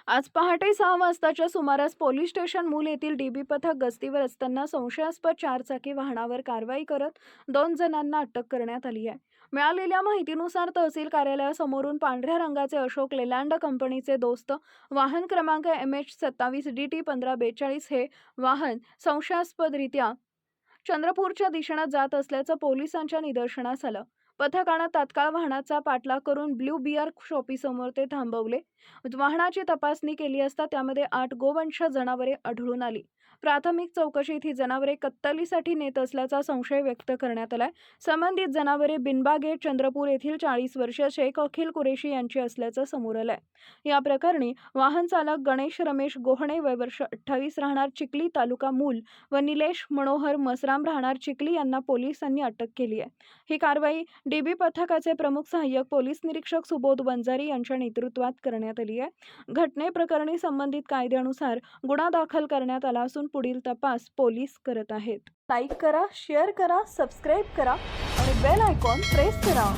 आज पहाटे 6 वाजताच्या सुमारास पोलीस स्टेशन मूल येथील डीबी पथक गस्तीवर असताना संशयास्पद चारचाकी वाहनावर कारवाई करत 2 जणांना अटक करण्यात आली आहे. मिळालेल्या माहितीनुसार तहसील कार्यालयासमोरून पांढऱ्या रंगाचे अशोक लेलँड कंपनीचे दोस्त वाहन क्रमांक MH27DT1542 हे वाहन संशयास्पदरित्या चंद्रपूरच्या दिशेने जात असल्याचं पोलिसांच्या निदर्शनास आलं. पथकानं तात्काळ वाहनाचा पाठलाग करून ब्लू बियर शॉपीसमोर ते थांबवले. वाहनाची तपासणी केली असता त्यामध्ये 8 गोवंश जनावरे आढळून आली. प्राथमिक चौकशीत ही जनावरे कत्तलीसाठी नेत असल्याचा संशय व्यक्त करण्यात आलाय. संबंधित जनावरे बिनबागेट चंद्रपूर येथील 40 वर्षीय शेख अखिल कुरेशी यांची असल्याचं समोर आलंय. या प्रकरणी वाहन चालक गणेश रमेश गोहणे वय वर्ष 28 राहणार चिखली तालुका मूल व निलेश मनोहर मसराम राहणार चिखली यांना पोलिसांनी अटक केली आहे. ही कारवाई डीबी पथकाचे प्रमुख सहाय्यक पोलीस निरीक्षक सुबोध वंजारी यांच्या नेतृत्वात करण्यात आली आहे. घटनेप्रकरणी संबंधित कायद्यानुसार गुन्हा दाखल करण्यात आला असून पुढील तपास पोलीस करत आहेत. लाईक करा, शेअर करा, सबस्क्राईब करा आणि बेल आयकॉन प्रेस करा.